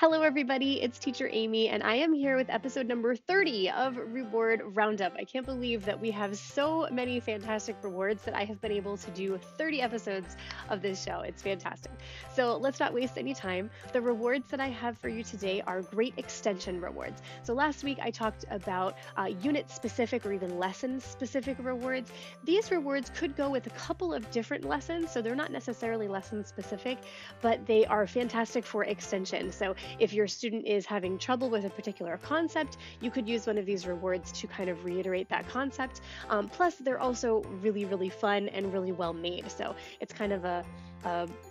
Hello, everybody. It's Teacher Amy, and I am here with episode number 30 of Reward Roundup. I can't believe that we have so many fantastic rewards that I have been able to do 30 episodes of this show. It's fantastic. So let's not waste any time. The rewards that I have for you today are great extension rewards. So last week I talked about unit-specific or even lesson-specific rewards. These rewards could go with a couple of different lessons, so they're not necessarily lesson-specific, but they are fantastic for extension. So if your student is having trouble with a particular concept, you could use one of these rewards to kind of reiterate that concept. Plus, they're also really, really fun and really well made. So it's kind of a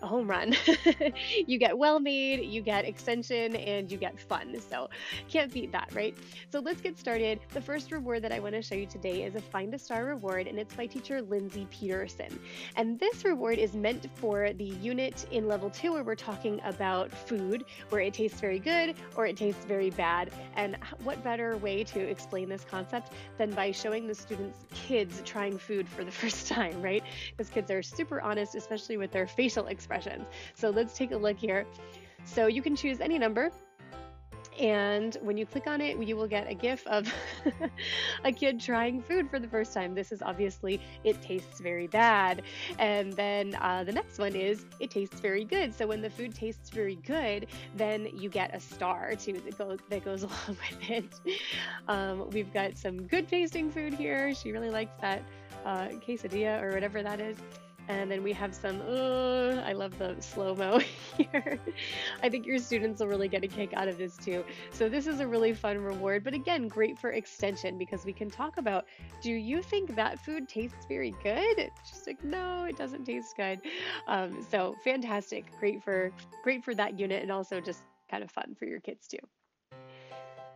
home run. You get well made, you get extension, and you get fun. So can't beat that, right? So let's get started. The first reward that I want to show you today is a Find a Star reward, and it's by teacher Lindsay Peterson. And this reward is meant for the unit in level 2 where we're talking about food, where it tastes very good or it tastes very bad. And what better way to explain this concept than by showing the students kids trying food for the first time, right? Because kids are super honest, especially with their facial expressions. So let's take a look here. So you can choose any number, and when you click on it, you will get a GIF of a kid trying food for the first time. This is obviously, it tastes very bad. And then the next one is, it tastes very good. So when the food tastes very good, then you get a star too that goes along with it. We've got some good tasting food here. She really likes that quesadilla or whatever that is. And then we have some, I love the slow-mo here. I think your students will really get a kick out of this too. So this is a really fun reward, but again, great for extension because we can talk about, do you think that food tastes very good? Just like, no, it doesn't taste good. So fantastic, great for that unit, and also just kind of fun for your kids too.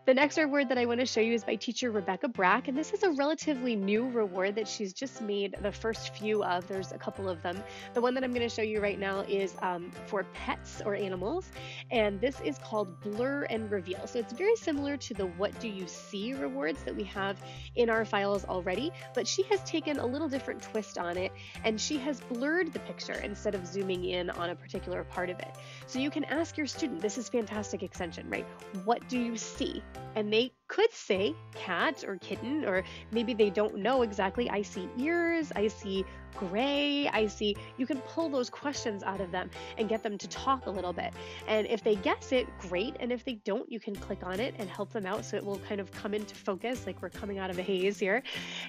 The next reward that I want to show you is by teacher Rebecca Brack, and this is a relatively new reward that she's just made the first few of. There's a couple of them. The one that I'm going to show you right now is for pets or animals, and this is called Blur and Reveal. So it's very similar to the What Do You See rewards that we have in our files already, but she has taken a little different twist on it, and she has blurred the picture instead of zooming in on a particular part of it. So you can ask your student, this is fantastic extension, right? What do you see? And they could say cat or kitten, or maybe they don't know exactly. I see ears, I see gray, I see. You can pull those questions out of them and get them to talk a little bit. And if they guess it, great. And if they don't, you can click on it and help them out so it will kind of come into focus, like we're coming out of a haze here.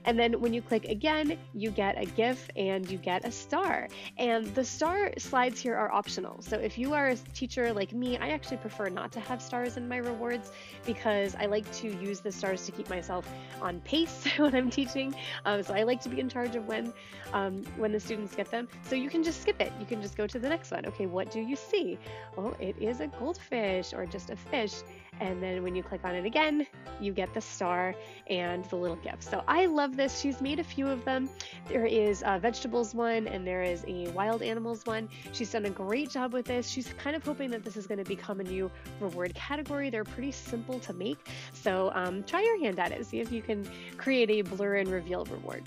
And then when you click again, you get a GIF and you get a star. And the star slides here are optional. So if you are a teacher like me, I actually prefer not to have stars in my rewards because I like to use the stars to keep myself on pace when I'm teaching. So I like to be in charge of when the students get them. So you can just skip it. You can just go to the next one. Okay, what do you see? Oh, it is a goldfish or just a fish. And then when you click on it again, you get the star and the little GIF. So I love this. She's made a few of them. There is a vegetables one and there is a wild animals one. She's done a great job with this. She's kind of hoping that this is going to become a new reward category. They're pretty simple to make. So try your hand at it. See if you can create a blur and reveal reward.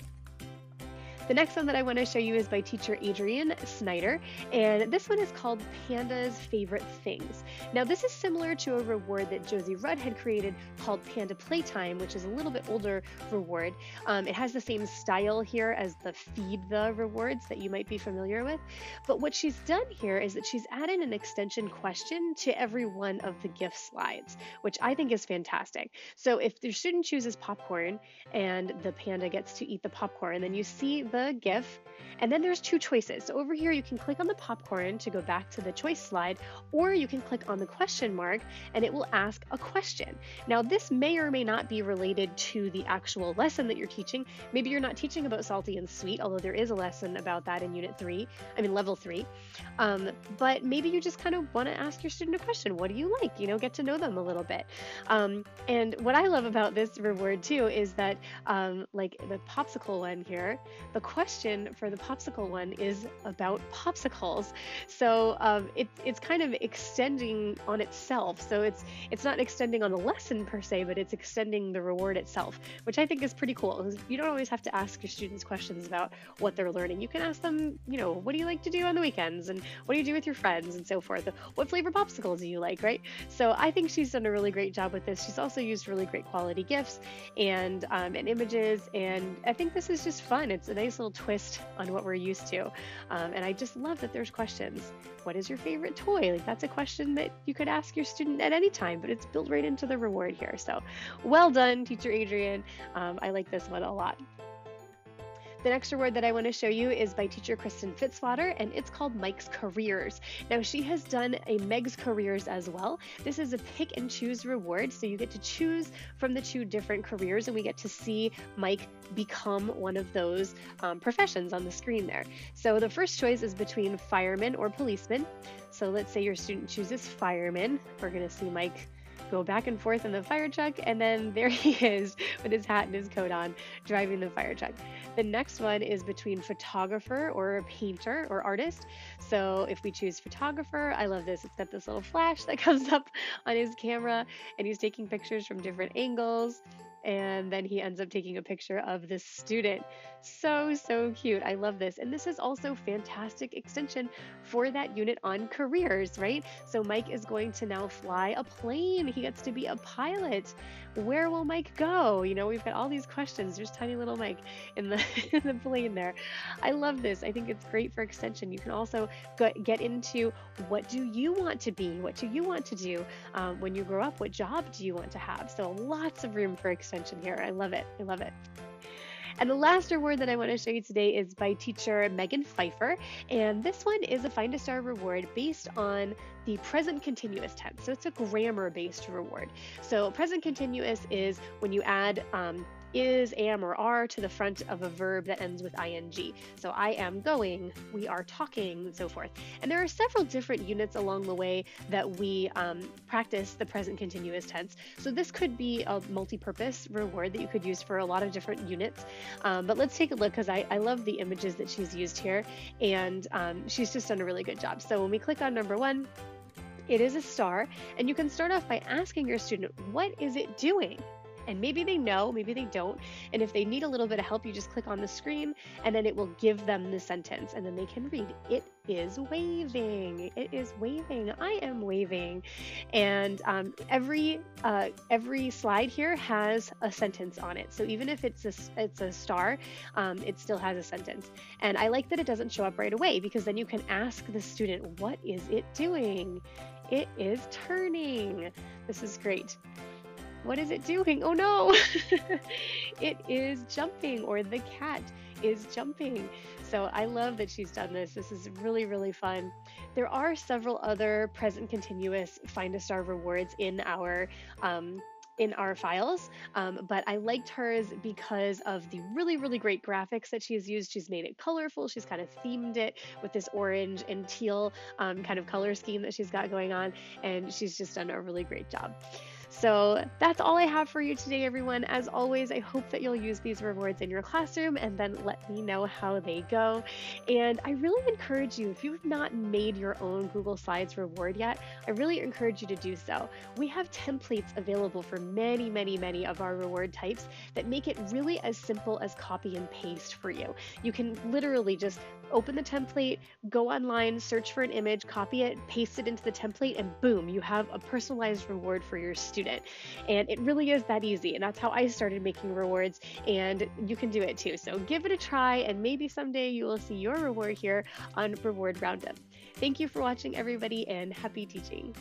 The next one that I want to show you is by teacher Adrienne Snyder, and this one is called Panda's Favorite Things. Now this is similar to a reward that Josie Rudd had created called Panda Playtime, which is a little bit older reward. It has the same style here as the Feed the rewards that you might be familiar with, but what she's done here is that she's added an extension question to every one of the GIF slides, which I think is fantastic. So if your student chooses popcorn and the panda gets to eat the popcorn, then you see the GIF, and then there's two choices. So over here you can click on the popcorn to go back to the choice slide, or you can click on the question mark and it will ask a question. Now this may or may not be related to the actual lesson that you're teaching. Maybe you're not teaching about salty and sweet, although there is a lesson about that in level 3. But maybe you just kind of want to ask your student a question. What do you like? Get to know them a little bit. And what I love about this reward too is that like the popsicle one here, the question for the popsicle one is about popsicles. So it's kind of extending on itself. So it's not extending on the lesson per se, but it's extending the reward itself, which I think is pretty cool. 'Cause you don't always have to ask your students questions about what they're learning. You can ask them, what do you like to do on the weekends, and what do you do with your friends, and so forth. What flavor popsicles do you like, right? So I think she's done a really great job with this. She's also used really great quality GIFs and images, and I think this is just fun. It's a nice little twist on what we're used to, and I just love that there's questions. What is your favorite toy? Like, that's a question that you could ask your student at any time, but it's built right into the reward here. So well done, Teacher Adrian. I like this one a lot. The next reward that I want to show you is by teacher Kristen Fitzwater, and it's called Mike's Careers. Now, she has done a Meg's Careers as well. This is a pick and choose reward, so you get to choose from the 2 different careers, and we get to see Mike become one of those professions on the screen there. So the first choice is between fireman or policeman. So let's say your student chooses fireman. We're going to see Mike go back and forth in the fire truck, and then there he is with his hat and his coat on, driving the fire truck. The next one is between photographer or a painter or artist. So if we choose photographer, I love this. It's got this little flash that comes up on his camera, and he's taking pictures from different angles. And then he ends up taking a picture of this student. So cute. I love this. And this is also fantastic extension for that unit on careers, right? So Mike is going to now fly a plane. He gets to be a pilot. Where will Mike go? We've got all these questions. There's tiny little Mike in the, in the plane there. I love this. I think it's great for extension. You can also get into, what do you want to be? What do you want to do when you grow up? What job do you want to have? So lots of room for extension here. I love it. I love it. And the last reward that I want to show you today is by teacher Megan Pfeiffer. And this one is a Find a Star reward based on the present continuous tense. So it's a grammar-based reward. So present continuous is when you add is, am, or are to the front of a verb that ends with ing. So I am going, we are talking, and so forth. And there are several different units along the way that we practice the present continuous tense. So this could be a multi-purpose reward that you could use for a lot of different units. But let's take a look, because I love the images that she's used here, and she's just done a really good job. So when we click on number 1, it is a star, and you can start off by asking your student, what is it doing? And maybe they know, maybe they don't. And if they need a little bit of help, you just click on the screen, and then it will give them the sentence, and then they can read, it is waving. It is waving. I am waving. And every slide here has a sentence on it. So even if it's a star, it still has a sentence. And I like that it doesn't show up right away, because then you can ask the student, what is it doing? It is turning. This is great. What is it doing? Oh no! It is jumping, or the cat is jumping. So I love that she's done this. This is really, really fun. There are several other present continuous Find a Star rewards in our files, but I liked hers because of the really, really great graphics that she's used. She's made it colorful. She's kind of themed it with this orange and teal kind of color scheme that she's got going on, and she's just done a really great job. So that's all I have for you today, everyone. As always, I hope that you'll use these rewards in your classroom, and then let me know how they go. And I really encourage you, if you've not made your own Google Slides reward yet, I really encourage you to do so. We have templates available for many, many, many of our reward types that make it really as simple as copy and paste for you. You can literally just open the template, go online, search for an image, copy it, paste it into the template, and boom, you have a personalized reward for your student. And it really is that easy. And that's how I started making rewards, and you can do it too. So give it a try, and maybe someday you will see your reward here on Reward Roundup. Thank you for watching, everybody, and happy teaching.